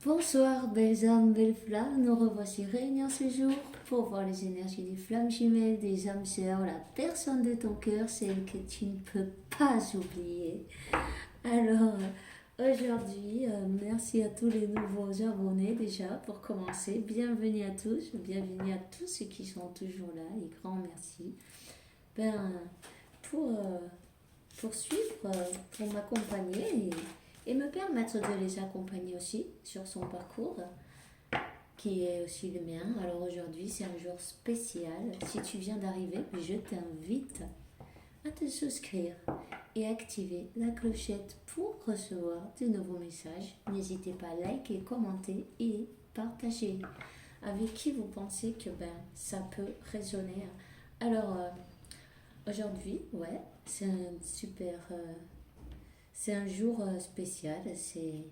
Bonsoir, belles âmes, belles flammes, nous revoici réunis ce jour pour voir les énergies des flammes jumelles, des âmes sœurs, la personne de ton cœur, celle que tu ne peux pas oublier. Alors, aujourd'hui, merci à tous les nouveaux abonnés déjà pour commencer. Bienvenue à tous ceux qui sont toujours là, et grand merci. Pour poursuivre, pour m'accompagner et me permettre de les accompagner aussi sur son parcours qui est aussi le mien. Alors aujourd'hui, c'est un jour spécial. Si tu viens d'arriver, je t'invite à te souscrire et activer la clochette pour recevoir de nouveaux messages. N'hésitez pas à liker, commenter et partager avec qui vous pensez que ça peut résonner. Alors aujourd'hui, ouais, c'est un super... c'est un jour spécial, c'est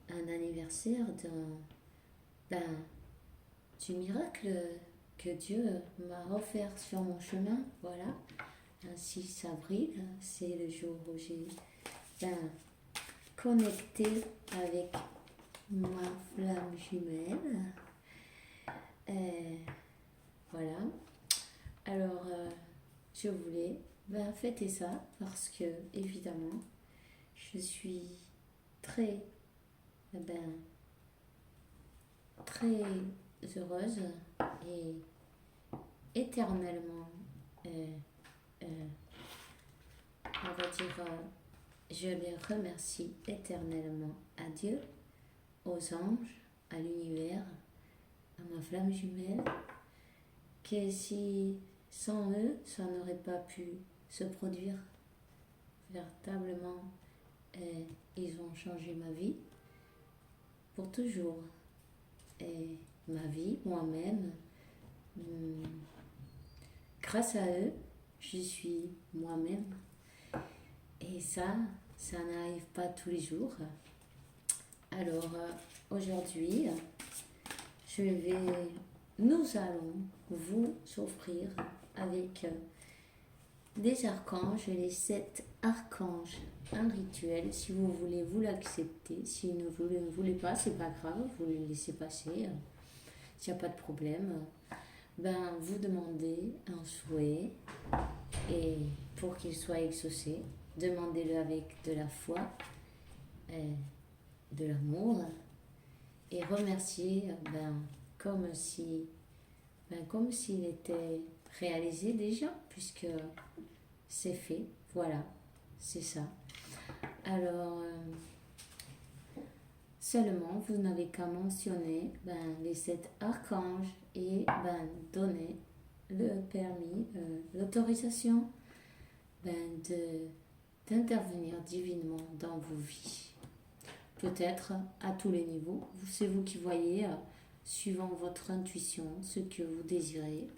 un anniversaire du miracle que Dieu m'a offert sur mon chemin. Voilà, un 6 avril, c'est le jour où j'ai connecté avec ma flamme jumelle. Voilà, alors je voulais fêter ça parce que, évidemment, je suis très, très heureuse et éternellement, on va dire, je les remercie éternellement à Dieu, aux anges, à l'univers, à ma flamme jumelle, que si sans eux, ça n'aurait pas pu se produire véritablement. Ils ont changé ma vie pour toujours. Et ma vie, moi-même, grâce à eux, je suis moi-même. Et ça n'arrive pas tous les jours. Alors aujourd'hui, nous allons vous offrir avec des archanges, les 7 archanges, un rituel. Si vous voulez, vous l'acceptez. Si vous ne voulez pas, c'est pas grave, vous le laissez passer. S'il n'y a pas de problème, vous demandez un souhait et pour qu'il soit exaucé, demandez-le avec de la foi, de l'amour et remerciez comme s'il était réalisé déjà, puisque c'est fait. Voilà, c'est ça. Alors, seulement, vous n'avez qu'à mentionner les 7 archanges et donner le permis, l'autorisation d'intervenir divinement dans vos vies. Peut-être à tous les niveaux. C'est vous qui voyez, suivant votre intuition, ce que vous désirez.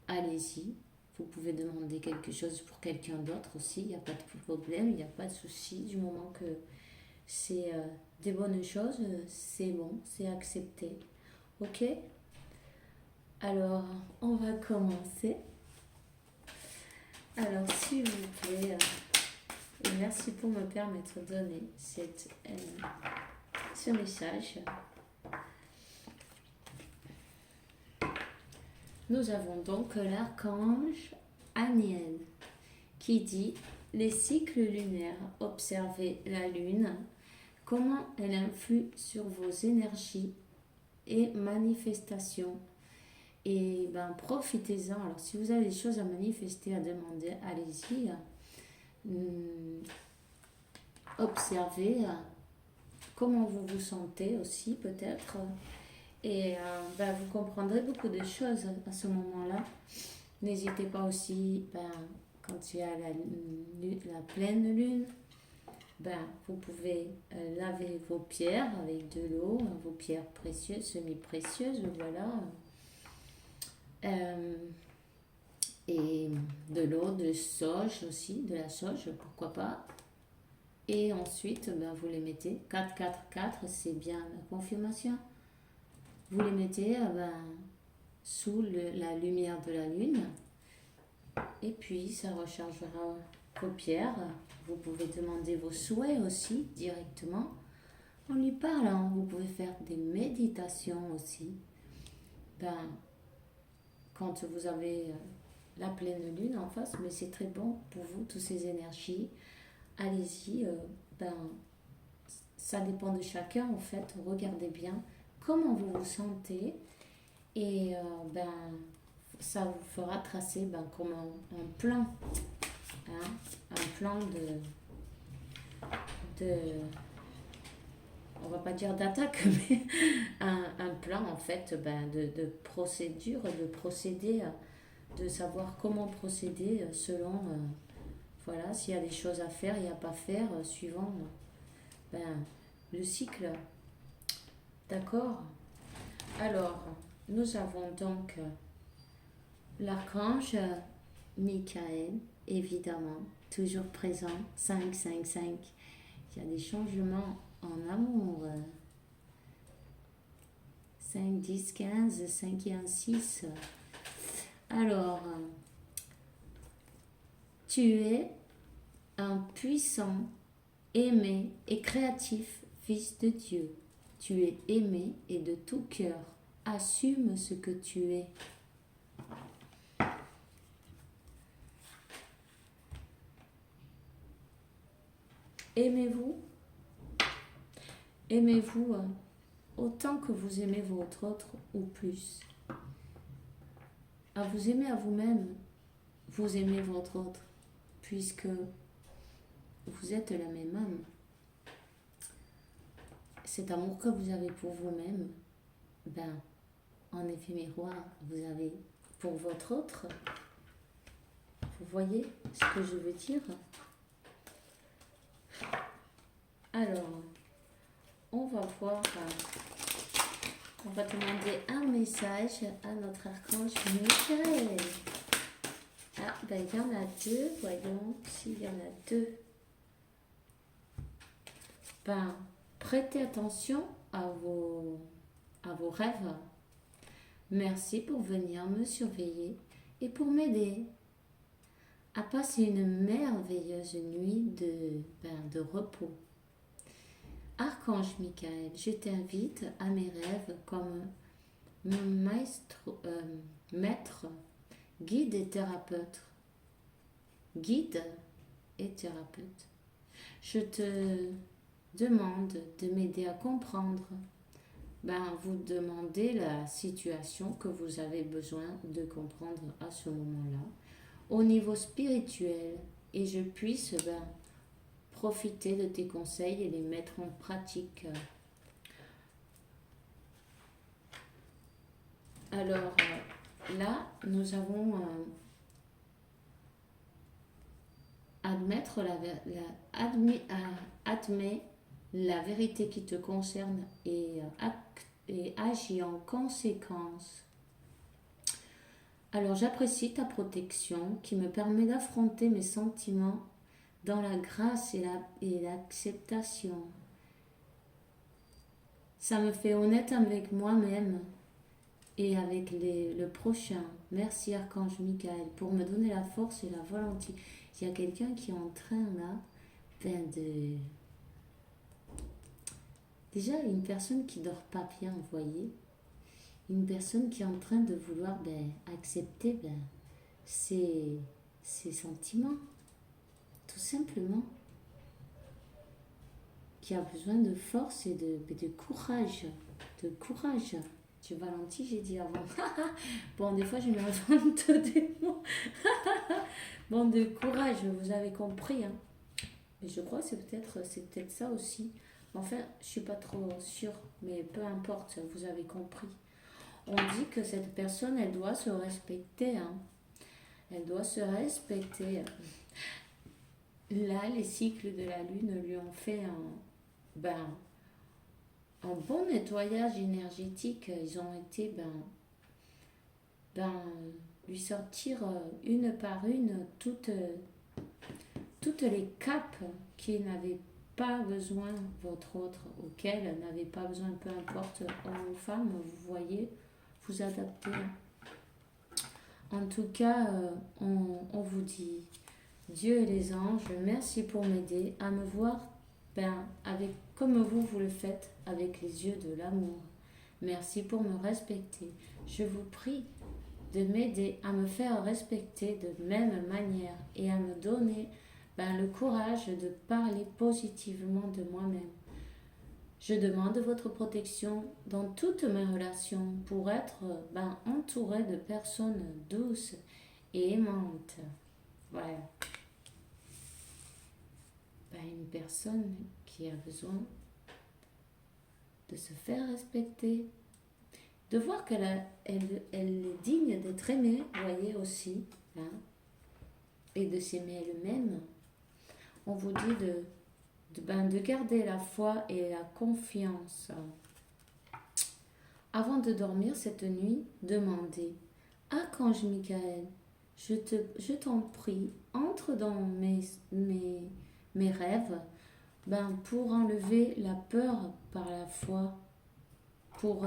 Allez-y. Vous pouvez demander quelque chose pour quelqu'un d'autre aussi. Il n'y a pas de problème, il n'y a pas de souci. Du moment que c'est des bonnes choses, c'est bon, c'est accepté. Ok? Alors, on va commencer. Alors, s'il vous plaît, merci pour me permettre de donner ce message. Nous avons donc l'archange Aniel qui dit les cycles lunaires, observez la lune, comment elle influe sur vos énergies et manifestations. Et profitez-en. Alors si vous avez des choses à manifester, à demander, allez-y. Observez comment vous vous sentez aussi peut-être. Et vous comprendrez beaucoup de choses à ce moment-là. N'hésitez pas aussi, quand il y a la pleine lune, vous pouvez laver vos pierres avec de l'eau, vos pierres précieuses, semi-précieuses, voilà. Et de l'eau, de sauge aussi, de la sauge, pourquoi pas. Et ensuite, vous les mettez, 4, 4, 4, c'est bien la confirmation. Vous les mettez sous la lumière de la lune et puis ça rechargera vos pierres. Vous pouvez demander vos souhaits aussi directement On lui parle, hein. Vous pouvez faire des méditations aussi. Ben, quand vous avez la pleine lune en face, mais c'est très bon pour vous, toutes ces énergies. Allez-y, ben, ça dépend de chacun en fait. Regardez bien comment vous vous sentez et ben, ça vous fera tracer ben, comme un plan, hein, un plan de, on va pas dire d'attaque, mais un plan en fait ben, de procédure, de procéder, de savoir comment procéder selon, voilà, s'il y a des choses à faire et à pas faire, suivant ben, le cycle. D'accord. Alors, nous avons donc l'archange Michael, évidemment, toujours présent, 5 5 5. Il y a des changements en amour. 5 10 15 5 et 1, 6. Alors, tu es un puissant, aimé et créatif fils de Dieu. Tu es aimé et de tout cœur. Assume ce que tu es. Aimez-vous. Aimez-vous autant que vous aimez votre autre ou plus. À vous aimer à vous-même, vous aimez votre autre, puisque vous êtes la même âme. Cet amour que vous avez pour vous-même, ben, en effet miroir, vous avez pour votre autre. Vous voyez ce que je veux dire? Alors, on va voir, on va demander un message à notre archange Michael. Ah, ben il y en a deux, voyons s'il y en a deux. Ben, prêtez attention à vos rêves. Merci pour venir me surveiller et pour m'aider à passer une merveilleuse nuit de repos. Archange Michael, je t'invite à mes rêves comme mon maître, guide et thérapeute. Guide et thérapeute. Je te demande de m'aider à comprendre. Ben, vous demandez la situation que vous avez besoin de comprendre à ce moment-là, au niveau spirituel, et je puisse profiter de tes conseils et les mettre en pratique. Alors là, nous avons admets la vérité qui te concerne et agis en conséquence. Alors j'apprécie ta protection qui me permet d'affronter mes sentiments dans la grâce et l'acceptation. Ça me fait honnête avec moi-même et avec le prochain. Merci Archange Michael pour me donner la force et la volonté. Il y a quelqu'un qui est en train là, de... Déjà une personne qui dort pas bien, vous voyez. Une personne qui est en train de vouloir accepter ses sentiments, tout simplement. Qui a besoin de force et de courage. De courage. Tu Valentin, j'ai dit avant. Bon, des fois, je m'invente des mots. Bon, de courage, vous avez compris. Hein. Mais je crois que c'est peut-être ça aussi. Enfin, je suis pas trop sûre, mais peu importe, vous avez compris. On dit que cette personne, elle doit se respecter. Hein. Elle doit se respecter. Là, les cycles de la Lune lui ont fait un bon nettoyage énergétique. Ils ont été lui sortir une par une toutes les capes qui n'avaient pas besoin, votre autre, auquel n'avait pas besoin, peu importe, homme ou femme, vous voyez, vous adaptez. En tout cas, on vous dit, Dieu et les anges, merci pour m'aider à me voir avec comme vous le faites avec les yeux de l'amour. Merci pour me respecter. Je vous prie de m'aider à me faire respecter de même manière et à me donner le courage de parler positivement de moi-même. Je demande votre protection dans toutes mes relations pour être entourée de personnes douces et aimantes. Voilà. Une personne qui a besoin de se faire respecter, de voir qu'elle est digne d'être aimée, vous voyez aussi, hein, et de s'aimer elle-même. On vous dit de garder la foi et la confiance. Avant de dormir cette nuit, demandez: Archange Michael, je t'en prie, entre dans mes rêves pour enlever la peur par la foi, pour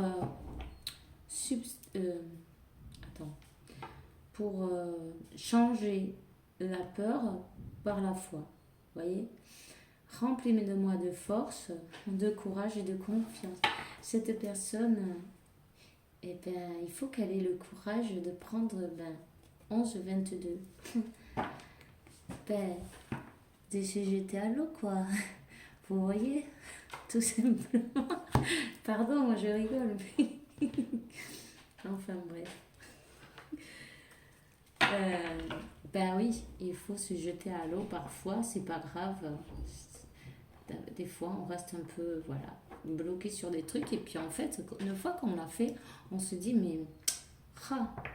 changer la peur par la foi. Voyez, remplis de moi de force, de courage et de confiance. Cette personne, il faut qu'elle ait le courage de prendre 11-22. Des CGT à l'eau, quoi. Vous voyez, tout simplement. Pardon, moi je rigole. Enfin bref. Oui, il faut se jeter à l'eau parfois, c'est pas grave. Des fois, on reste un peu, bloqué sur des trucs. Et puis en fait, une fois qu'on l'a fait, on se dit, mais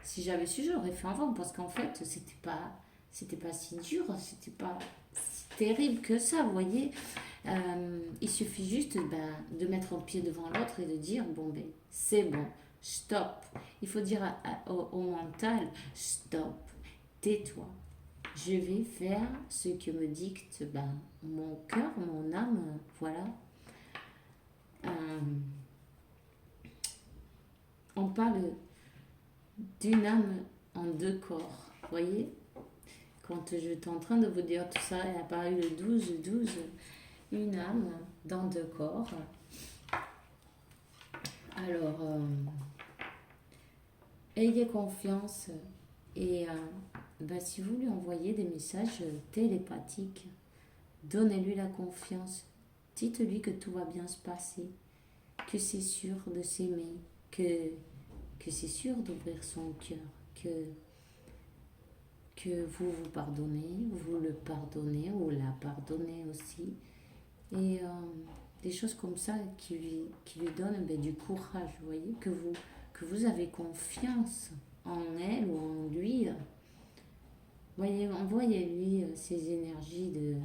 si j'avais su, j'aurais fait avant. Parce qu'en fait, c'était pas si dur, c'était pas si terrible que ça, vous voyez. Il suffit juste de mettre un pied devant l'autre et de dire, c'est bon, stop. Il faut dire au mental, stop, tais-toi. Je vais faire ce que me dicte mon cœur, mon âme, voilà. On parle d'une âme en deux corps, voyez. Quand j'étais en train de vous dire tout ça, il a apparu le 12-12, une âme dans deux corps. Alors, ayez confiance et si vous lui envoyez des messages télépathiques, donnez-lui la confiance. Dites-lui que tout va bien se passer, que c'est sûr de s'aimer, que c'est sûr d'ouvrir son cœur, que vous pardonnez, vous le pardonnez ou la pardonnez aussi. Et des choses comme ça qui lui donnent du courage, vous voyez, que vous avez confiance en elle ou en lui. Voyez, envoyez-lui ces énergies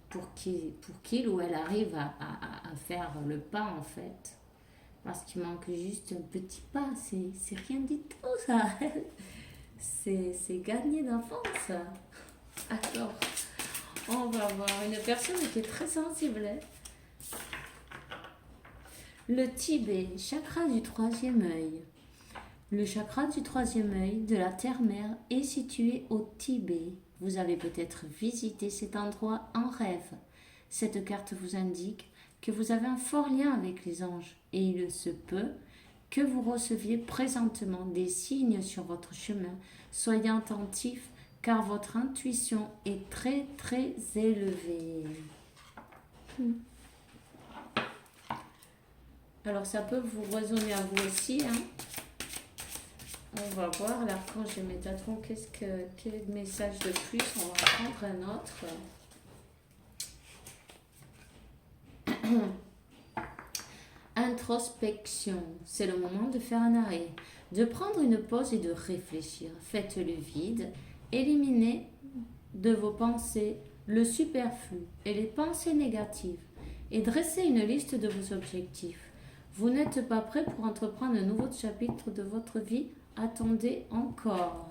pour qu'il ou elle arrive à faire le pas en fait. Parce qu'il manque juste un petit pas, c'est rien du tout ça. C'est gagné d'avance. Alors, on va voir une personne qui est très sensible. Le Tibet, chakra du troisième œil. Le chakra du troisième œil de la terre-mère est situé au Tibet. Vous avez peut-être visité cet endroit en rêve. Cette carte vous indique que vous avez un fort lien avec les anges et il se peut que vous receviez présentement des signes sur votre chemin. Soyez attentifs car votre intuition est très très élevée. Alors ça peut vous résonner à vous aussi, hein. On va voir l'archange Métatron, quel message de plus. On va prendre un autre. Introspection, c'est le moment de faire un arrêt, de prendre une pause et de réfléchir. Faites le vide, éliminez de vos pensées le superflu et les pensées négatives et dressez une liste de vos objectifs. Vous n'êtes pas prêt pour entreprendre un nouveau chapitre de votre vie, attendez encore.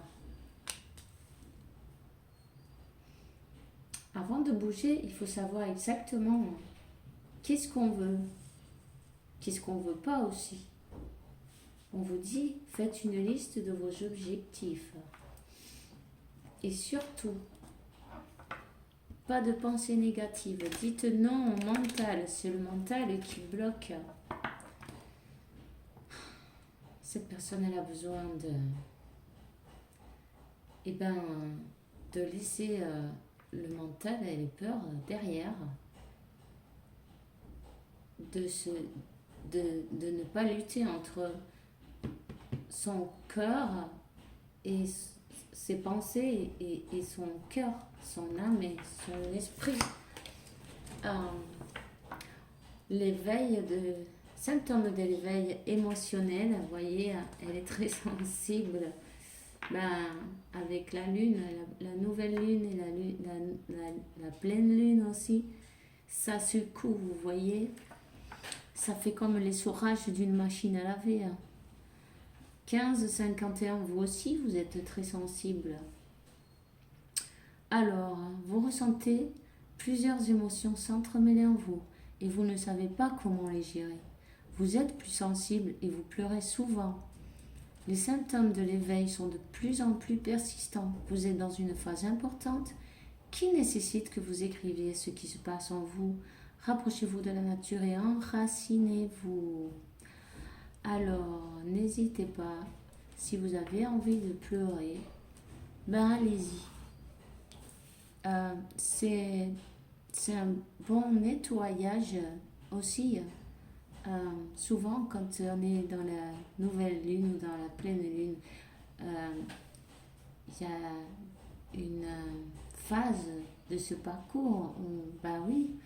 Avant de bouger, il faut savoir exactement qu'est-ce qu'on veut. Qu'est-ce qu'on ne veut pas aussi. On vous dit, faites une liste de vos objectifs. Et surtout, Pas de pensée négative. Dites non au mental. C'est le mental qui bloque. Cette personne, elle a besoin eh ben, de laisser le mental et les peurs derrière. De ne pas lutter entre son cœur et ses pensées et son cœur, son âme et son esprit. L'éveil de symptômes de l'éveil émotionnel, vous voyez, elle est très sensible. Ben, avec la lune, la nouvelle lune et la pleine lune aussi, ça secoue, vous voyez. Ça fait comme l'essorage d'une machine à laver. 15-51, vous aussi, vous êtes très sensible. Alors, vous ressentez plusieurs émotions s'entremêler en vous et vous ne savez pas comment les gérer. Vous êtes plus sensible et vous pleurez souvent. Les symptômes de l'éveil sont de plus en plus persistants. Vous êtes dans une phase importante qui nécessite que vous écriviez ce qui se passe en vous. Rapprochez-vous de la nature et enracinez-vous. Alors, n'hésitez pas, si vous avez envie de pleurer, ben allez-y. C'est un bon nettoyage aussi. Souvent, quand on est dans la nouvelle lune ou dans la pleine lune, il y a une phase de ce parcours où, ben oui,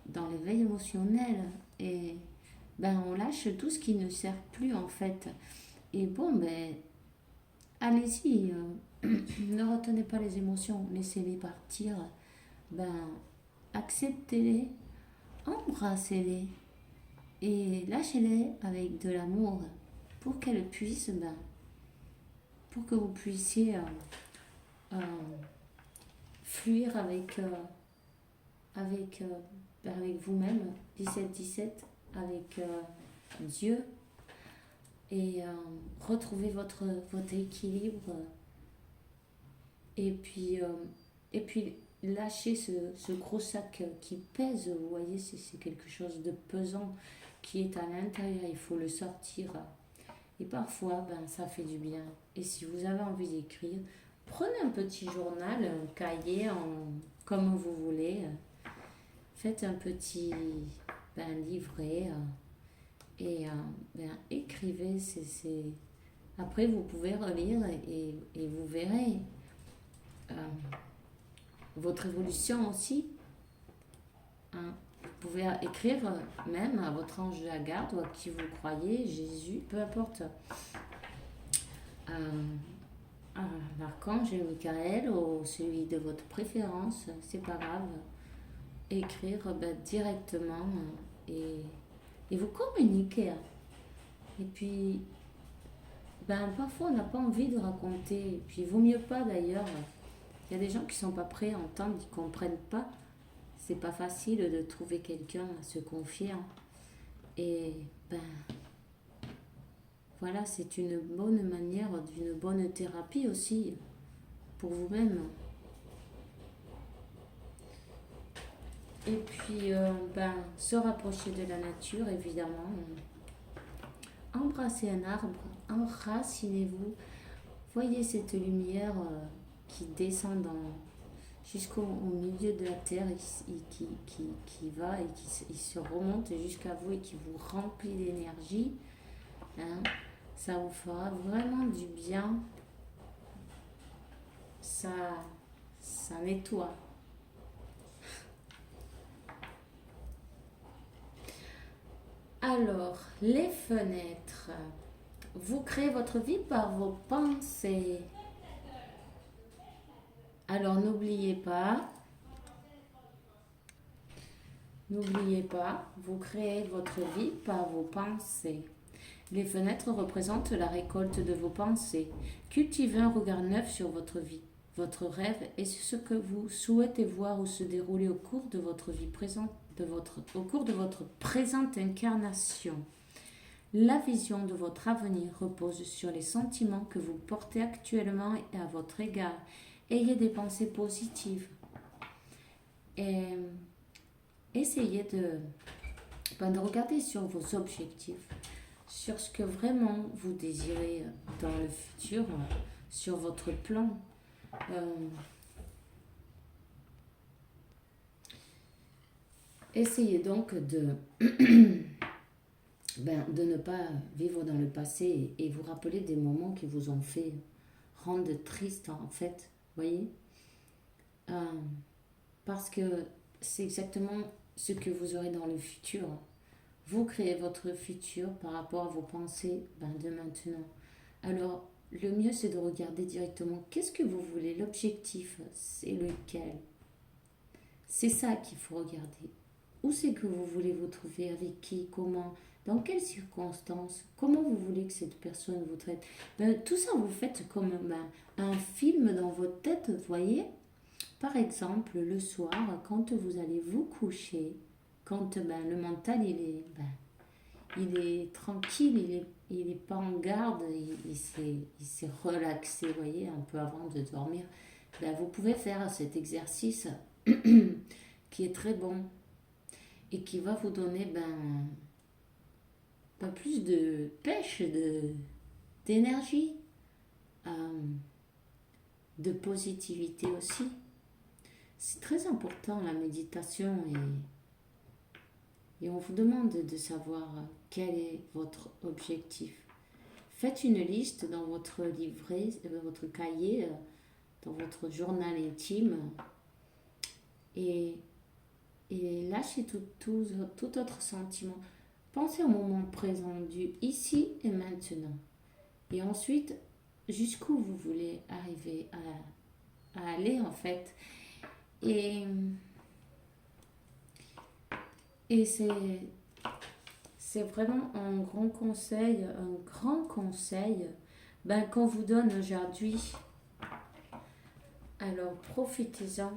dans l'éveil émotionnel, et ben on lâche tout ce qui ne sert plus en fait. Et bon, ben allez-y, ne retenez pas les émotions, laissez-les partir, ben acceptez-les, embrassez-les et lâchez-les avec de l'amour pour qu'elles puissent, pour que vous puissiez fuir avec vous-même, 17-17, avec Dieu, et retrouver votre équilibre, et puis lâcher ce gros sac qui pèse, vous voyez, c'est quelque chose de pesant qui est à l'intérieur, il faut le sortir, et parfois ça fait du bien. Et si vous avez envie d'écrire, prenez un petit journal, un cahier, comme vous voulez, faites un petit livret, et écrivez. Après, vous pouvez relire et vous verrez votre évolution aussi. Vous pouvez écrire même à votre ange de la garde ou à qui vous croyez, Jésus, peu importe. L'archange Michael ou celui de votre préférence, c'est pas grave. Écrire directement et vous communiquer. Et puis, parfois on n'a pas envie de raconter, et puis il vaut mieux pas d'ailleurs. Il y a des gens qui sont pas prêts à entendre, qui comprennent pas. C'est pas facile de trouver quelqu'un à se confier. Et voilà, c'est une bonne manière, d'une bonne thérapie aussi pour vous-même. Et puis, se rapprocher de la nature, évidemment. Embrassez un arbre, enracinez-vous. Voyez cette lumière qui descend jusqu'au milieu de la terre, qui va et qui se remonte jusqu'à vous et qui vous remplit d'énergie. Ça vous fera vraiment du bien. Ça nettoie. Alors, les fenêtres. Vous créez votre vie par vos pensées. Alors, n'oubliez pas, vous créez votre vie par vos pensées. Les fenêtres représentent la récolte de vos pensées. Cultivez un regard neuf sur votre vie. Votre rêve est ce que vous souhaitez voir ou se dérouler au cours de votre vie présente, au cours de votre présente incarnation. La vision de votre avenir repose sur les sentiments que vous portez actuellement et à votre égard. Ayez des pensées positives. Et essayez de regarder sur vos objectifs, sur ce que vraiment vous désirez dans le futur, sur votre plan. Essayez donc de ne pas vivre dans le passé et vous rappeler des moments qui vous ont fait rendre triste en fait, voyez. Parce que c'est exactement ce que vous aurez dans le futur. Vous créez votre futur par rapport à vos pensées de maintenant. Alors, le mieux, c'est de regarder directement qu'est-ce que vous voulez. L'objectif, c'est lequel. C'est ça qu'il faut regarder. Où c'est que vous voulez vous trouver, avec qui, comment, dans quelles circonstances, comment vous voulez que cette personne vous traite. Tout ça, vous faites comme un film dans votre tête, vous voyez. Par exemple, le soir, quand vous allez vous coucher, quand le mental il est tranquille, il est pas en garde, il s'est relaxé, vous voyez, un peu avant de dormir, vous pouvez faire cet exercice qui est très bon et qui va vous donner plus de pêche, d'énergie, de positivité aussi. C'est très important la méditation et on vous demande de savoir quel est votre objectif. Faites une liste dans votre livret, votre cahier, dans votre journal intime et lâchez tout autre sentiment. Pensez au moment présent, du ici et maintenant. Et ensuite, jusqu'où vous voulez arriver à aller en fait. Et c'est vraiment un grand conseil qu'on vous donne aujourd'hui. Alors profitez-en.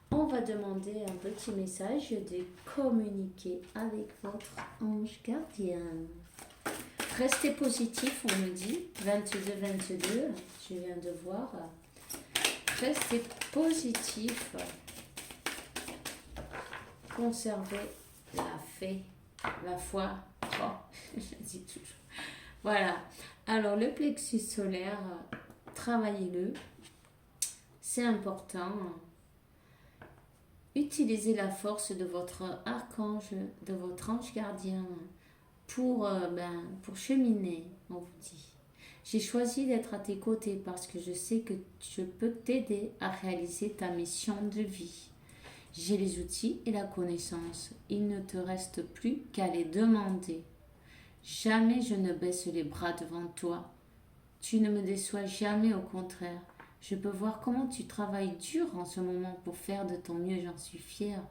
On va demander un petit message de communiquer avec votre ange gardien. Restez positif, on me dit. 22, je viens de voir. Restez positif. Conservez la foi. Oh, je dis toujours. Voilà. Alors, le plexus solaire, travaillez-le. C'est important. Utilisez la force de votre archange, de votre ange gardien pour cheminer, on vous dit. J'ai choisi d'être à tes côtés parce que je sais que je peux t'aider à réaliser ta mission de vie. J'ai les outils et la connaissance. Il ne te reste plus qu'à les demander. Jamais je ne baisse les bras devant toi. Tu ne me déçois jamais, au contraire. Je peux voir comment tu travailles dur en ce moment pour faire de ton mieux, j'en suis fière.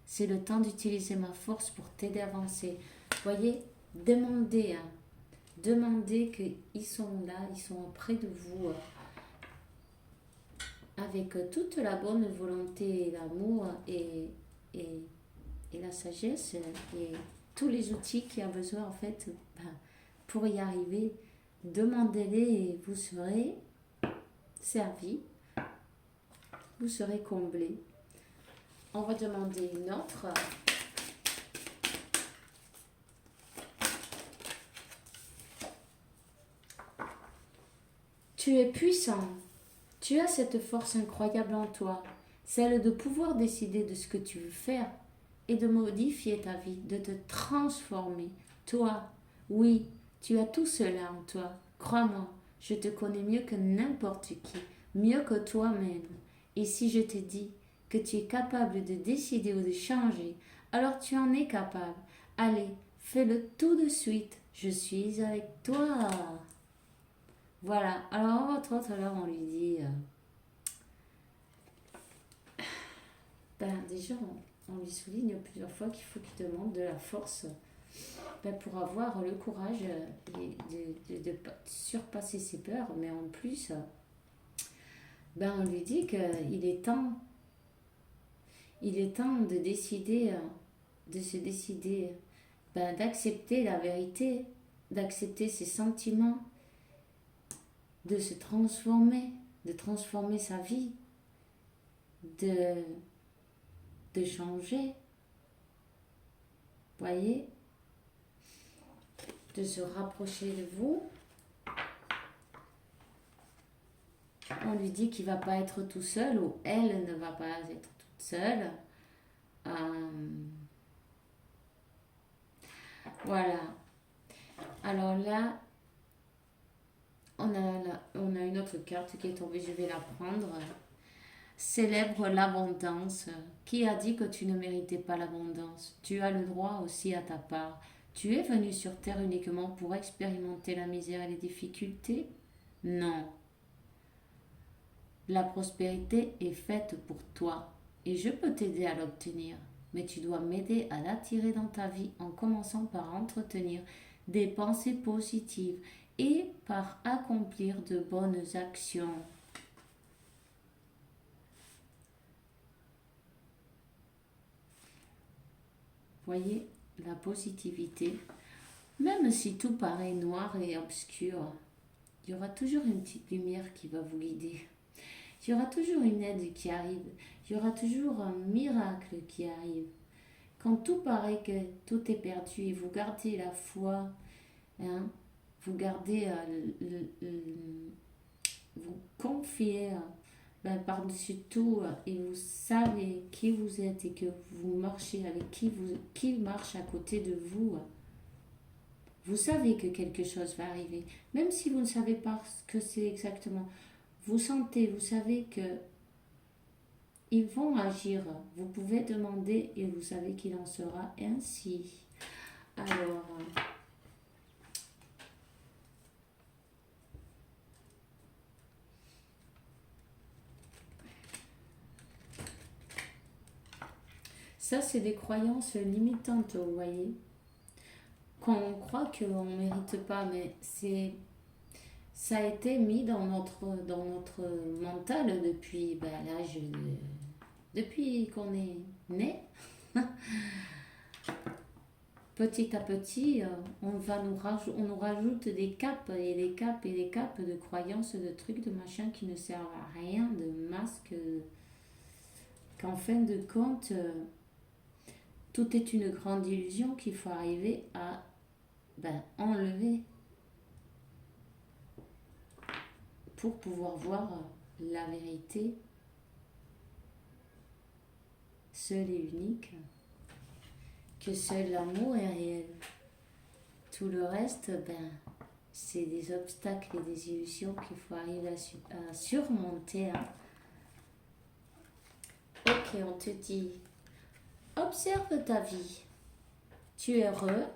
C'est le temps d'utiliser ma force pour t'aider à avancer. Voyez, demandez qu'ils sont là, ils sont auprès de vous, avec toute la bonne volonté, l'amour et la sagesse et tous les outils qu'il y a besoin en fait pour y arriver. Demandez-les et vous serez servi, vous serez comblé. On va demander une autre. Tu es puissant. Tu as cette force incroyable en toi, celle de pouvoir décider de ce que tu veux faire et de modifier ta vie, de te transformer. Toi, oui, tu as tout cela en toi. Crois-moi, je te connais mieux que n'importe qui, mieux que toi-même. Et si je te dis que tu es capable de décider ou de changer, alors tu en es capable. Allez, fais-le tout de suite. Je suis avec toi. Voilà, alors votre autre, alors on lui dit, déjà on lui souligne plusieurs fois qu'il faut qu'il demande de la force pour avoir le courage de surpasser ses peurs, mais en plus, on lui dit qu'il est temps de décider, de se décider, d'accepter la vérité, d'accepter ses sentiments, de se transformer, de transformer sa vie, de changer, voyez, de se rapprocher de vous. On lui dit qu'il ne va pas être tout seul ou elle ne va pas être toute seule. Voilà. Alors là, on a une autre carte qui est tombée, je vais la prendre. Célèbre l'abondance. Qui a dit que tu ne méritais pas l'abondance? Tu as le droit aussi à ta part. Tu es venu sur Terre uniquement pour expérimenter la misère et les difficultés? Non. La prospérité est faite pour toi et je peux t'aider à l'obtenir. Mais tu dois m'aider à l'attirer dans ta vie en commençant par entretenir des pensées positives et par accomplir de bonnes actions. Voyez, la positivité, même si tout paraît noir et obscur, il y aura toujours une petite lumière qui va vous guider. Il y aura toujours une aide qui arrive. Il y aura toujours un miracle qui arrive. Quand tout paraît que tout est perdu et vous gardez la foi, hein, vous gardez, vous confiez par-dessus tout et vous savez qui vous êtes et que vous marchez avec qui marche à côté de vous, vous savez que quelque chose va arriver. Même si vous ne savez pas ce que c'est exactement, vous sentez, vous savez que ils vont agir. Vous pouvez demander et vous savez qu'il en sera ainsi. Alors, ça c'est des croyances limitantes, vous voyez. Quand on croit qu'on ne mérite pas, mais ça a été mis dans notre mental depuis l'âge depuis qu'on est né. Petit à petit, on nous rajoute des capes et des capes et des capes de croyances, de trucs, de machins qui ne servent à rien, de masques, qu'en fin de compte, tout est une grande illusion qu'il faut arriver à enlever pour pouvoir voir la vérité seule et unique, que seul l'amour est réel. Tout le reste, c'est des obstacles et des illusions qu'il faut arriver à surmonter. Hein. Ok, on te dit, observe ta vie. Tu es heureux,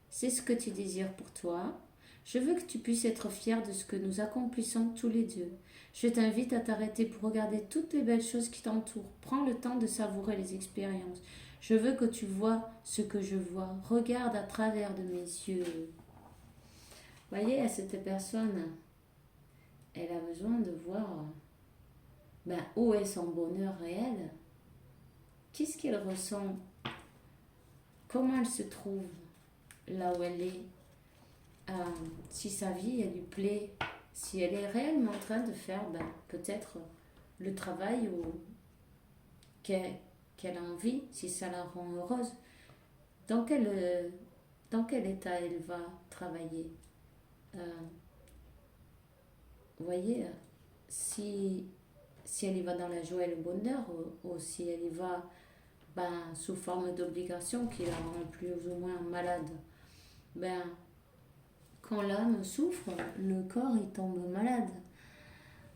c'est ce que tu désires pour toi. Je veux que tu puisses être fier de ce que nous accomplissons tous les deux. Je t'invite à t'arrêter pour regarder toutes les belles choses qui t'entourent. Prends le temps de savourer les expériences. Je veux que tu vois ce que je vois. Regarde à travers de mes yeux. Voyez, à cette personne, elle a besoin de voir où est son bonheur réel. Qu'est-ce qu'elle ressent? Comment elle se trouve là où elle est? Si sa vie, elle lui plaît, si elle est réellement en train de faire peut-être le travail qu'elle a envie, si ça la rend heureuse, dans quel état elle va travailler. Vous voyez, si elle y va dans la joie et le bonheur, ou si elle y va sous forme d'obligation qui la rend plus ou moins malade, quand l'âme souffre, le corps il tombe malade.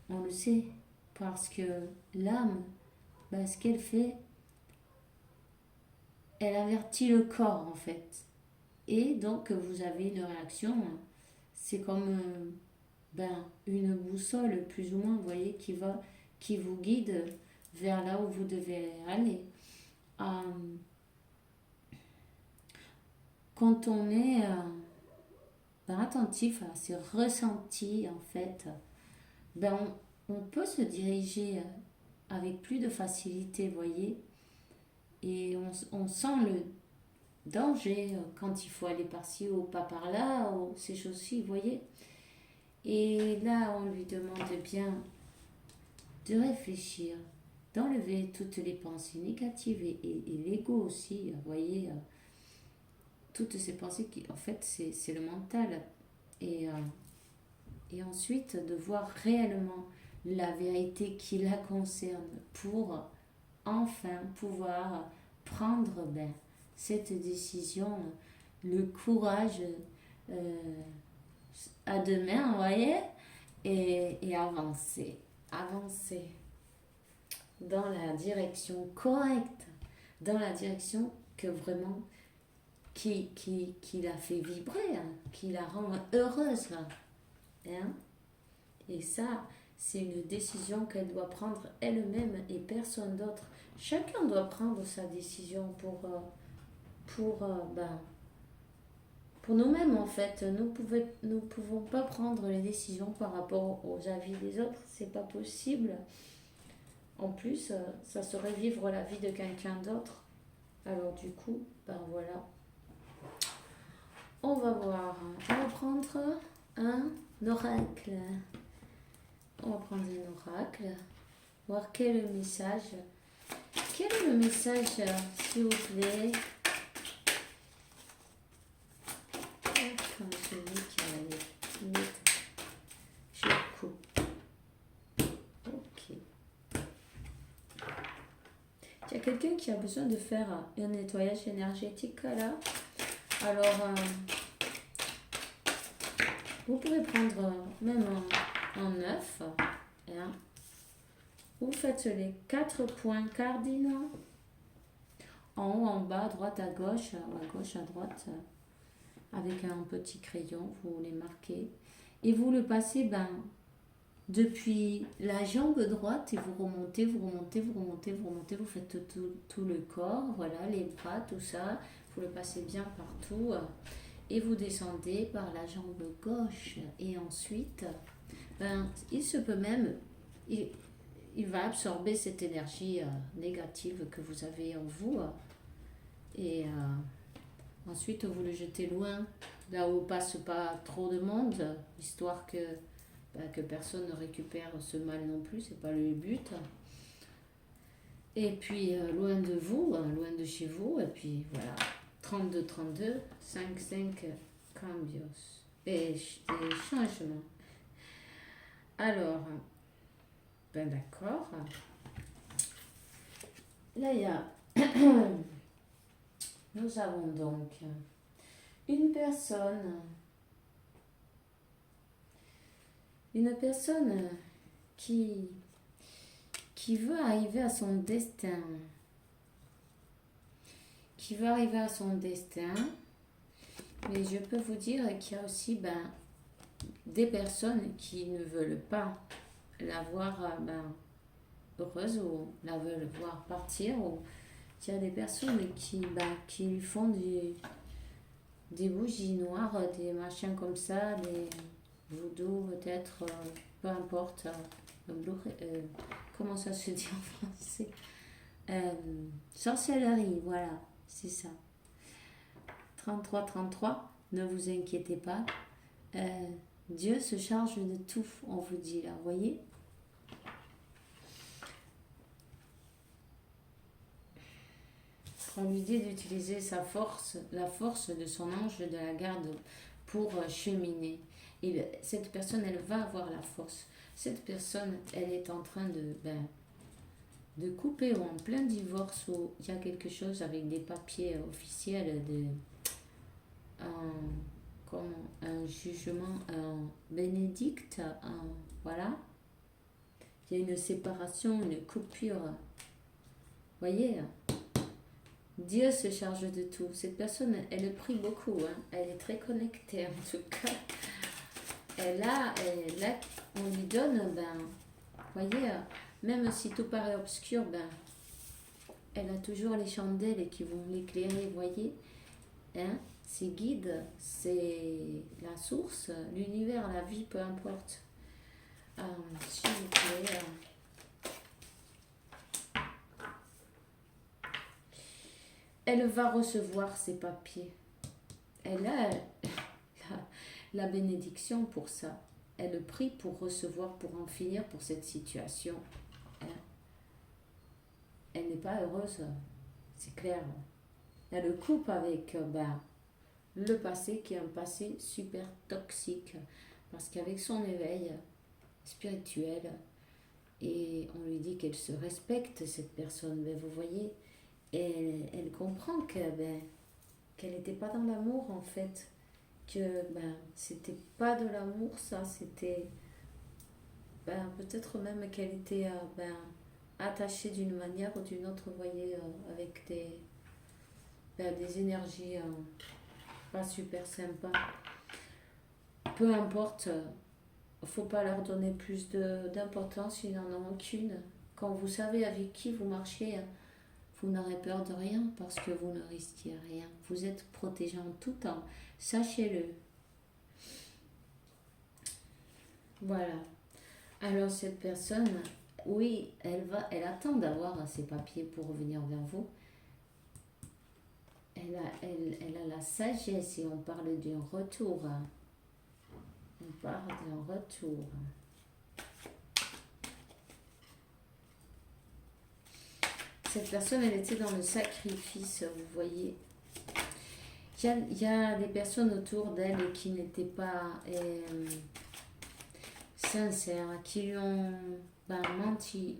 On le sait. Parce que l'âme, ce qu'elle fait, elle avertit le corps en fait. Et donc vous avez une réaction. C'est comme une boussole plus ou moins, vous voyez, qui vous guide vers là où vous devez aller. Quand on est attentif à ses ressentis en fait, on peut se diriger avec plus de facilité, voyez, et on sent le danger quand il faut aller par-ci ou pas par-là, ou ces choses-ci, voyez. Et là, on lui demande bien de réfléchir d'enlever toutes les pensées négatives et l'ego aussi, vous voyez, toutes ces pensées qui, en fait, c'est le mental. Et, et ensuite, de voir réellement la vérité qui la concerne pour enfin pouvoir prendre cette décision, le courage à deux mains, vous voyez, et avancer, avancer dans la direction correcte, dans la direction que vraiment qui la fait vibrer, hein, qui la rend heureuse. Hein. Et ça, c'est une décision qu'elle doit prendre elle-même et personne d'autre. Chacun doit prendre sa décision pour, pour nous-mêmes en fait. Nous pouvons pas prendre les décisions par rapport aux avis des autres, c'est pas possible. En plus, ça serait vivre la vie de quelqu'un d'autre. Alors du coup, voilà. On va voir. On va prendre un oracle. On va prendre un oracle. Voir quel est le message. Quel est le message, s'il vous plaît? Comme celui qui a les lettres. Je coupe. Ok. Il y a quelqu'un qui a besoin de faire un nettoyage énergétique là. Alors, vous pouvez prendre même en 9. Hein. Vous faites les 4 points cardinaux. En haut, en bas, à droite, à gauche, à droite, avec un petit crayon, vous les marquez. Et vous le passez depuis la jambe droite et vous remontez, vous faites tout le corps, voilà, les bras, tout ça. Vous le passez bien partout. Et vous descendez par la jambe gauche. Et ensuite, il se peut même... Il va absorber cette énergie négative que vous avez en vous. Et ensuite, vous le jetez loin, là où passe pas trop de monde, histoire que personne ne récupère ce mal non plus, c'est pas le but. Et puis, loin de vous, loin de chez vous, et puis voilà, 32 5 cambios et changements. Alors, d'accord. Là, il y a... Nous avons donc une personne qui veut arriver à son destin. Qui veut arriver à son destin. Mais je peux vous dire qu'il y a aussi des personnes qui ne veulent pas la voir heureuse ou la veulent voir partir. Ou il y a des personnes qui lui font des bougies noires, des machins comme ça, des voodoo peut-être, peu importe. Comment ça se dit en français? Sorcellerie, voilà, c'est ça. 33, ne vous inquiétez pas. Dieu se charge de tout, on vous dit là, voyez? On lui dit d'utiliser sa force, la force de son ange de la garde pour cheminer. Et cette personne, elle va avoir la force. Cette personne, elle est en train de couper ou en plein divorce où il y a quelque chose avec des papiers officiels, un jugement, un bénédicte, voilà. Il y a une séparation, une coupure. Voyez, Dieu se charge de tout. Cette personne, elle prie beaucoup, hein. Elle est très connectée en tout cas. Là, on lui donne, voyez, même si tout paraît obscur, elle a toujours les chandelles qui vont l'éclairer, voyez. Hein? Ses guides, c'est la source, l'univers, la vie, peu importe. S'il vous plaît. Elle va recevoir ses papiers. Elle a la bénédiction pour ça. Elle prie pour recevoir, pour en finir pour cette situation. Hein? pas heureuse, c'est clair. Elle le coupe avec le passé qui est un passé super toxique. Parce qu'avec son éveil spirituel, et on lui dit qu'elle se respecte, cette personne, ben, vous voyez, elle comprend qu'elle n'était pas dans l'amour en fait, que c'était pas de l'amour ça, c'était peut-être même qu'elle était attachée d'une manière ou d'une autre, vous voyez, avec des énergies pas super sympas. Peu importe, faut pas leur donner plus d'importance, ils n'en ont aucune. Quand vous savez avec qui vous marchez, vous n'aurez peur de rien parce que vous ne risquez rien. Vous êtes protégé en tout temps, sachez-le. Voilà. Alors cette personne, oui, elle attend d'avoir ses papiers pour revenir vers vous. Elle a la sagesse et on parle d'un retour. On parle d'un retour. Cette personne, elle était dans le sacrifice, vous voyez. Il y a des personnes autour d'elle qui n'étaient pas sincères, qui lui ont menti.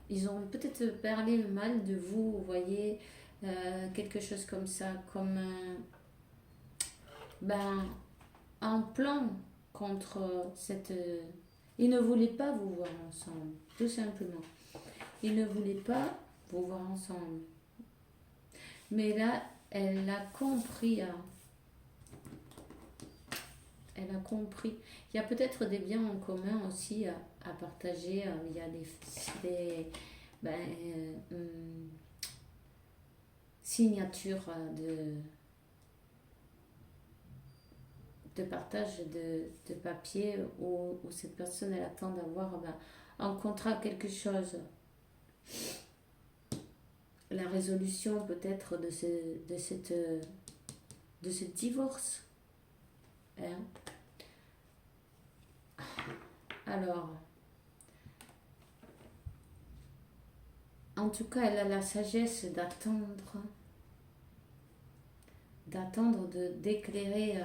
Ils ont peut-être parlé mal de vous, vous voyez, quelque chose comme ça, comme un plan contre cette... Ils ne voulaient pas vous voir ensemble, tout simplement. Ils ne voulaient pas vous voir ensemble. Mais là, elle a compris. Elle a compris. Il y a peut-être des biens en commun aussi à partager. Il y a des signatures de partage de papier où cette personne elle attend d'avoir un contrat, quelque chose. La résolution peut-être de ce divorce. Hein? Alors, en tout cas, elle a la sagesse d'attendre, d'éclairer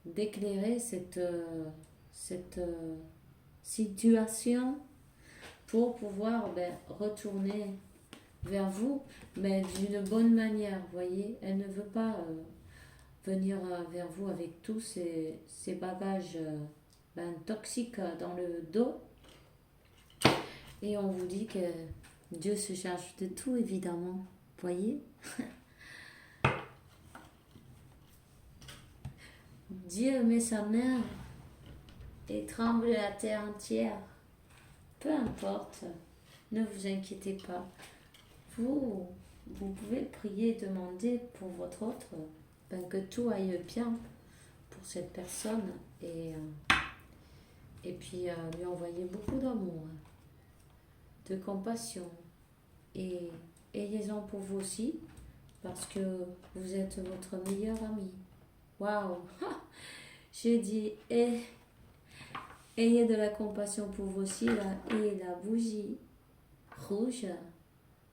d'éclairer cette situation pour pouvoir retourner vers vous, mais d'une bonne manière, vous voyez. Elle ne veut pas venir vers vous avec tous ces bagages toxiques dans le dos. Et on vous dit que Dieu se charge de tout, évidemment, vous voyez. Dieu met sa main et tremble la terre entière. Peu importe, ne vous inquiétez pas. Vous pouvez prier, demander pour votre autre, que tout aille bien pour cette personne et puis lui envoyer beaucoup d'amour, de compassion, et ayez-en pour vous aussi parce que vous êtes votre meilleur ami. Waouh! J'ai dit ayez de la compassion pour vous aussi là, et la bougie rouge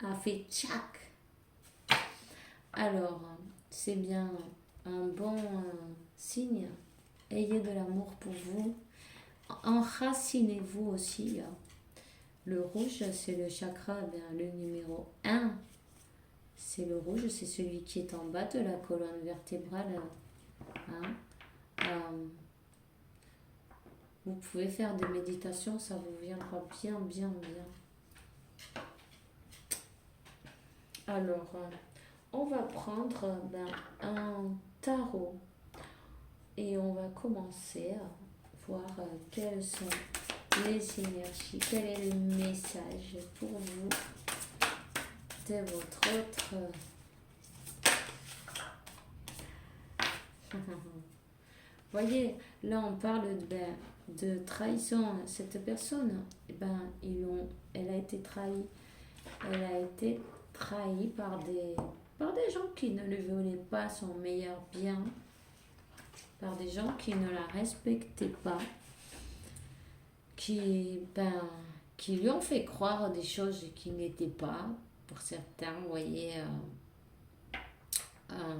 a fait tchac. Alors, c'est bien un bon signe. Ayez de l'amour pour vous. Enracinez-vous aussi. Le rouge, c'est le chakra, le numéro 1. C'est le rouge, c'est celui qui est en bas de la colonne vertébrale. Vous pouvez faire des méditations, ça vous viendra bien, bien, bien. Alors, on va prendre un tarot et on va commencer à voir quelles sont les énergies, quel est le message pour vous de votre autre. Voyez, là on parle de trahison. Cette personne, elle a été trahie. Elle a été trahie par des gens qui ne lui voulaient pas son meilleur bien, par des gens qui ne la respectaient pas. ben, qui lui ont fait croire des choses qui n'étaient pas. Pour certains, vous voyez, euh,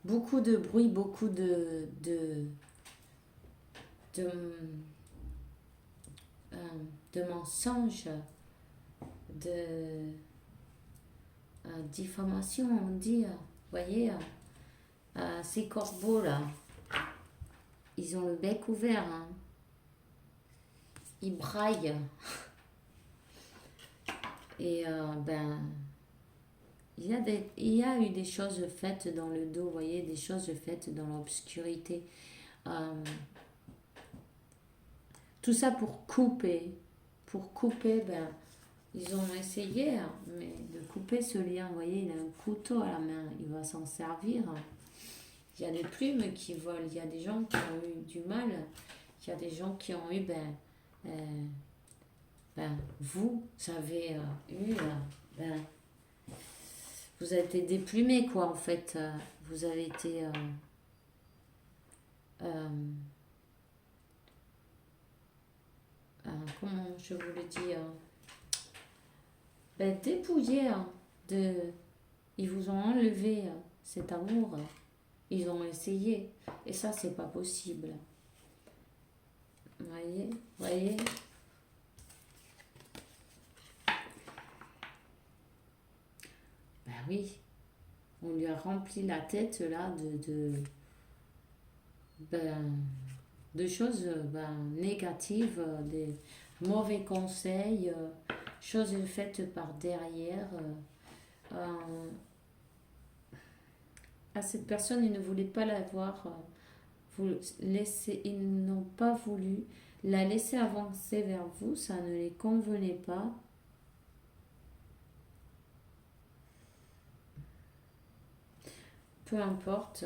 beaucoup de bruit, beaucoup de, euh, de mensonges, de diffamation, on dit. Vous voyez, ces corbeaux-là, ils ont le bec ouvert, hein. Ils braillent. Et ben, il y a eu des choses faites dans le dos, vous voyez, des choses faites dans l'obscurité. Euh, tout ça pour couper. Pour couper, ben, ils ont essayé, hein, mais de couper ce lien. Vous voyez, il a un couteau à la main, il va s'en servir. Il y a des plumes qui volent, il y a des gens qui ont eu du mal, il y a des gens qui ont eu, vous avez eu, ben, vous avez été déplumé, quoi, en fait. Vous avez été comment je vous le dis, dépouillé, hein, de... Ils vous ont enlevé cet amour. Ils ont essayé. Et ça, c'est pas possible. Vous voyez? Vous voyez? Ben oui. On lui a rempli la tête, là, de choses négatives, des mauvais conseils, choses faites par derrière. À cette personne, ils ne voulaient pas la voir. Ils n'ont pas voulu la laisser avancer vers vous, ça ne les convenait pas. Peu importe.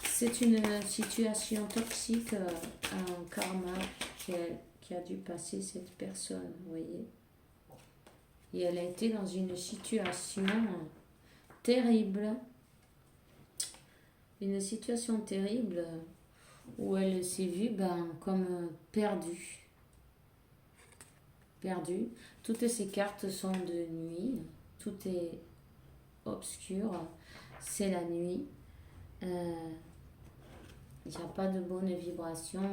C'est une situation toxique, un karma qui a dû passer cette personne, vous voyez. Et elle a été dans une situation terrible. Une situation terrible où elle s'est vue comme perdue. Perdue. Toutes ces cartes sont de nuit. Tout est obscur. C'est la nuit. Il n'y a pas de bonne vibration.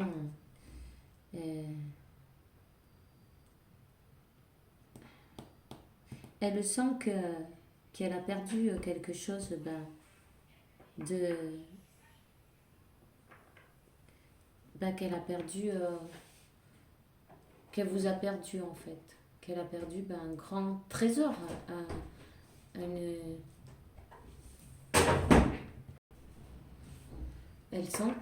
Elle sent qu'elle a perdu quelque chose qu'elle a perdu, qu'elle vous a perdu en fait. Qu'elle a perdu un grand trésor. Elle sent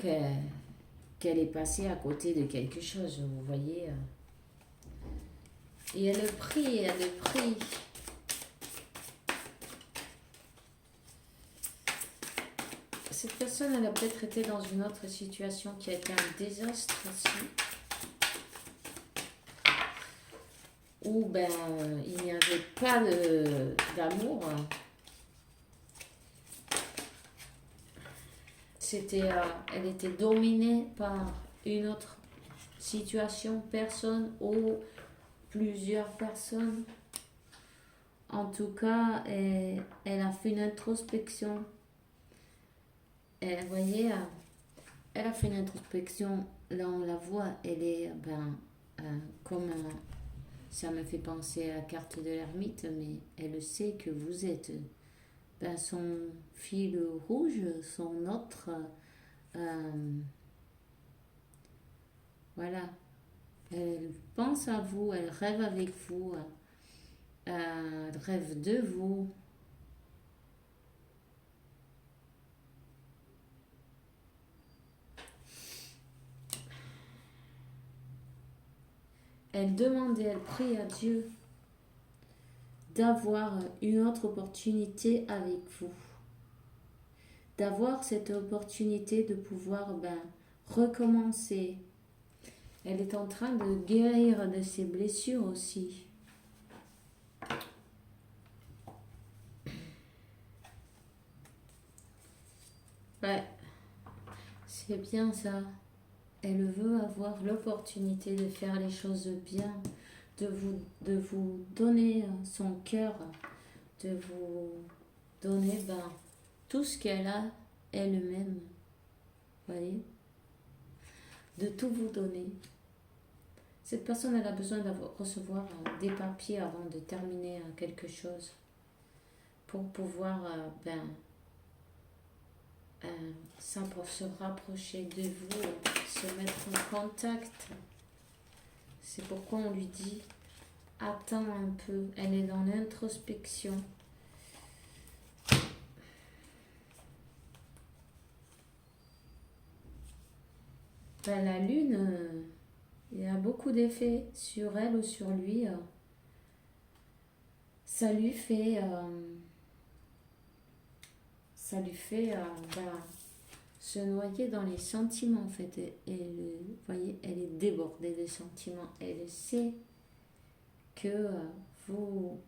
qu'elle est passée à côté de quelque chose, vous voyez. Et elle prie, elle prie. Cette personne, elle a peut-être été dans une autre situation qui a été un désastre aussi. Où il n'y avait pas d'amour. Elle était dominée par une autre situation, personne ou plusieurs personnes. En tout cas, elle a fait une introspection. Vous voyez, elle a fait une introspection. Là, on la voit, elle est comme... ça me fait penser à la carte de l'ermite, mais elle sait que vous êtes son fil rouge, son autre... voilà. Elle pense à vous, elle rêve avec vous, elle rêve de vous. Elle demande et elle prie à Dieu d'avoir une autre opportunité avec vous. D'avoir cette opportunité de pouvoir recommencer. Elle est en train de guérir de ses blessures aussi. Ouais, c'est bien ça. Elle veut avoir l'opportunité de faire les choses bien, de vous donner son cœur, de vous donner tout ce qu'elle a elle-même, voyez, de tout vous donner. Cette personne, elle a besoin de recevoir des papiers avant de terminer quelque chose pour pouvoir se rapprocher de vous, se mettre en contact. C'est pourquoi on lui dit attends un peu. Elle est dans l'introspection. La lune, il y a beaucoup d'effets sur elle ou sur lui. Ça lui fait se noyer dans les sentiments en fait. Vous voyez, elle est débordée de sentiments. Elle sait que vous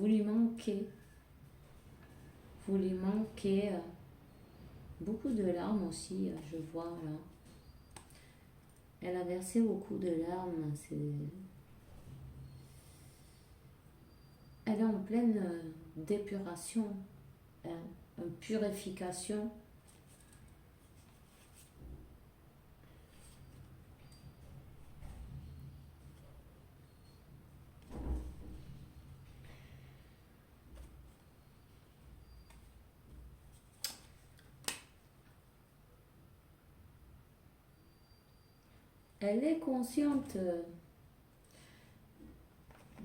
lui manquez. Vous lui manquez beaucoup de larmes aussi, je vois là. Elle a versé beaucoup de larmes. Elle est en pleine d'épuration, purification. Elle est consciente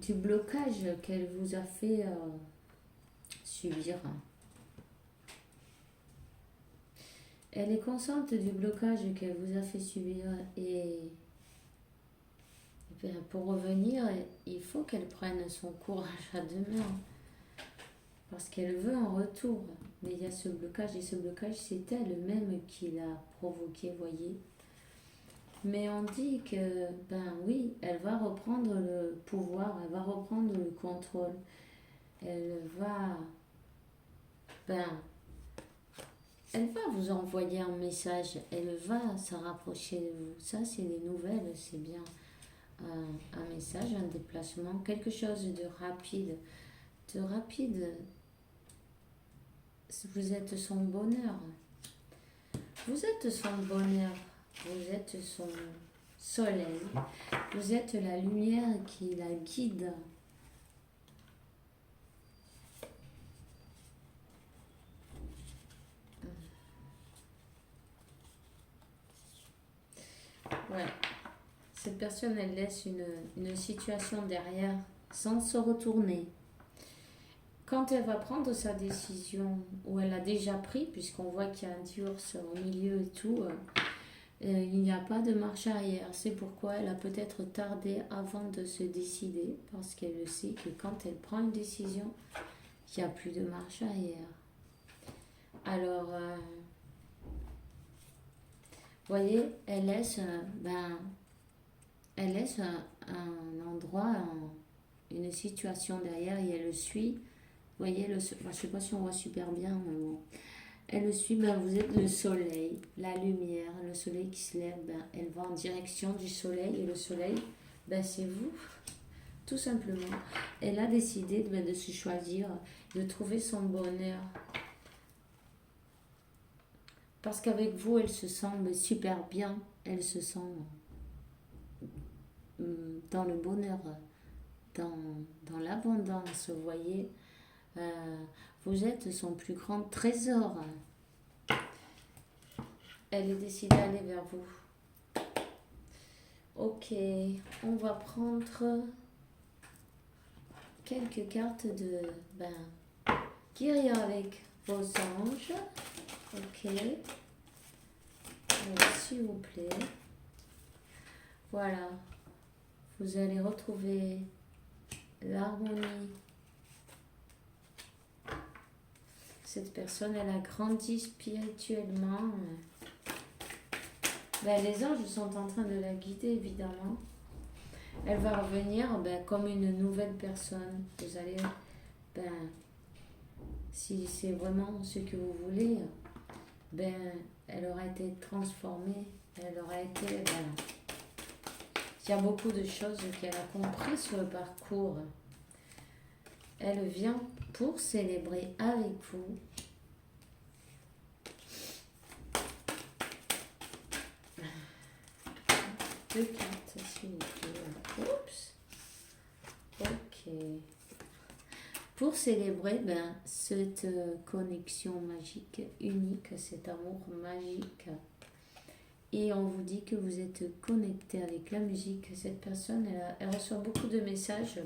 du blocage qu'elle vous a fait subir. Elle est consciente du blocage qu'elle vous a fait subir et pour revenir, il faut qu'elle prenne son courage à deux mains parce qu'elle veut un retour. Mais il y a ce blocage et ce blocage, c'est elle-même qui l'a provoqué, voyez. Mais on dit que, oui, elle va reprendre le pouvoir, elle va reprendre le contrôle. Elle va, elle va vous envoyer un message, elle va se rapprocher de vous. Ça, c'est des nouvelles, c'est bien un message, un déplacement, quelque chose de rapide. De rapide, vous êtes son bonheur. Vous êtes son bonheur. Vous êtes son soleil. Vous êtes la lumière qui la guide. Ouais. Cette personne, elle laisse une situation derrière sans se retourner. Quand elle va prendre sa décision, ou elle a déjà pris, puisqu'on voit qu'il y a un divorce au milieu et tout, il n'y a pas de marche arrière. C'est pourquoi elle a peut-être tardé avant de se décider, parce qu'elle sait que quand elle prend une décision, il n'y a plus de marche arrière. Alors, vous voyez, elle laisse, un endroit, une situation derrière et elle le suit. Vous voyez, je ne sais pas si on voit super bien, mais bon. Elle le suit, vous êtes le soleil, la lumière, le soleil qui se lève, elle va en direction du soleil et le soleil, c'est vous, tout simplement. Elle a décidé de se choisir, de trouver son bonheur. Parce qu'avec vous, elle se sent super bien, elle se sent dans le bonheur, dans l'abondance, vous voyez. Vous êtes son plus grand trésor. Elle est décidée d'aller vers vous. Ok, on va prendre quelques cartes de guérir avec vos anges. Ok, s'il vous plaît. Voilà, vous allez retrouver l'harmonie. Cette personne, elle a grandi spirituellement. Les anges sont en train de la guider, évidemment. Elle va revenir comme une nouvelle personne. Vous allez, si c'est vraiment ce que vous voulez, elle aura été transformée Elle aura été... il y a beaucoup de choses qu'elle a compris sur le parcours. Elle vient pour célébrer avec vous. Deux cartes, s'il vous plaît. Oups. Ok. Pour célébrer cette connexion magique, unique, cet amour magique. Et on vous dit que vous êtes connecté avec la musique. Cette personne, elle reçoit beaucoup de messages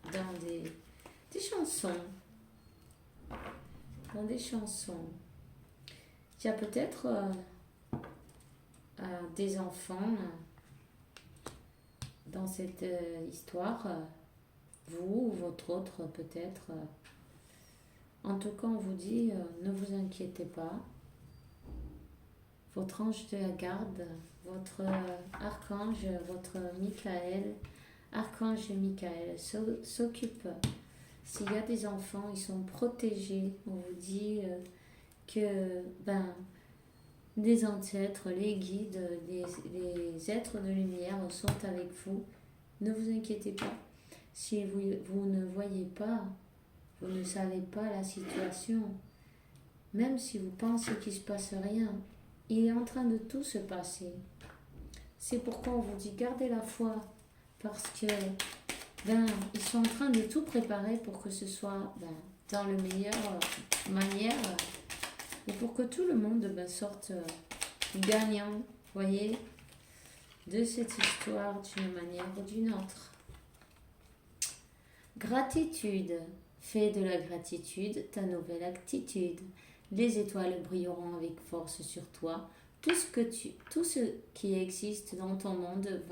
dans des chansons. Dans des chansons. Il y a peut-être des enfants dans cette histoire. Vous ou votre autre peut-être. En tout cas, on vous dit, ne vous inquiétez pas. Votre ange de la garde, votre archange, votre Michael, archange Michael s'occupe. S'il y a des enfants, ils sont protégés. On vous dit que les ancêtres, les guides, les êtres de lumière sont avec vous. Ne vous inquiétez pas. Si vous ne voyez pas, vous ne savez pas la situation, même si vous pensez qu'il ne se passe rien, il est en train de tout se passer. C'est pourquoi on vous dit gardez la foi, parce que ils sont en train de tout préparer pour que ce soit dans la meilleure manière et pour que tout le monde sorte gagnant, voyez, de cette histoire d'une manière ou d'une autre. Gratitude. Fais de la gratitude ta nouvelle attitude. Les étoiles brilleront avec force sur toi. Tout ce qui existe dans ton monde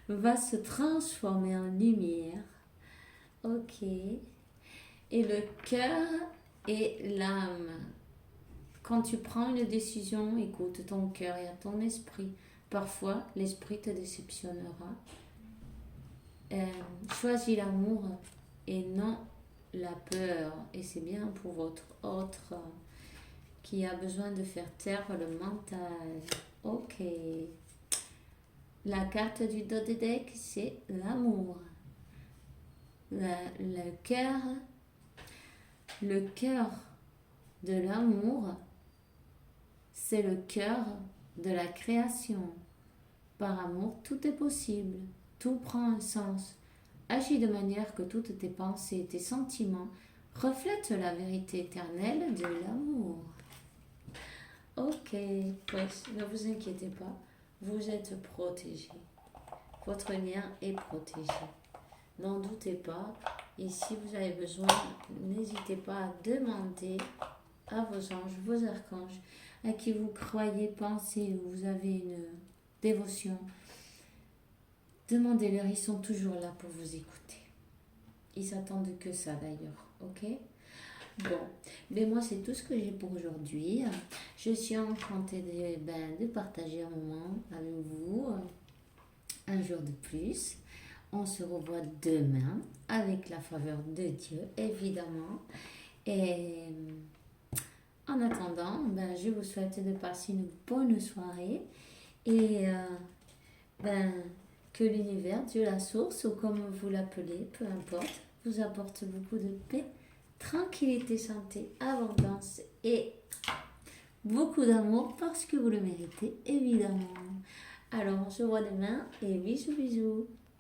va se transformer en lumière. Ok. Et le cœur et l'âme. Quand tu prends une décision, écoute ton cœur et ton esprit. Parfois, l'esprit te déceptionnera. Choisis l'amour et non la peur. Et c'est bien pour votre autre qui a besoin de faire taire le mental. Ok. La carte du dos de deck, c'est l'amour. Le cœur de l'amour, c'est le cœur de la création. Par amour, tout est possible. Tout prend un sens. Agis de manière que toutes tes pensées et tes sentiments reflètent la vérité éternelle de l'amour. Ok, ne vous inquiétez pas, vous êtes protégés. Votre lien est protégé. N'en doutez pas. Et si vous avez besoin, n'hésitez pas à demander à vos anges, vos archanges, à qui vous croyez, pensez, ou vous avez une dévotion. Demandez-leur, ils sont toujours là pour vous écouter. Ils s'attendent que ça d'ailleurs, ok? Bon, mais moi c'est tout ce que j'ai pour aujourd'hui. Je suis enchantée de partager un moment avec vous, un jour de plus. On se revoit demain avec la faveur de Dieu, évidemment. Et en attendant, je vous souhaite de passer une bonne soirée et que l'univers, Dieu la source, ou comme vous l'appelez, peu importe, vous apporte beaucoup de paix, tranquillité, santé, abondance et beaucoup d'amour parce que vous le méritez, évidemment. Alors, on se voit demain et bisous, bisous.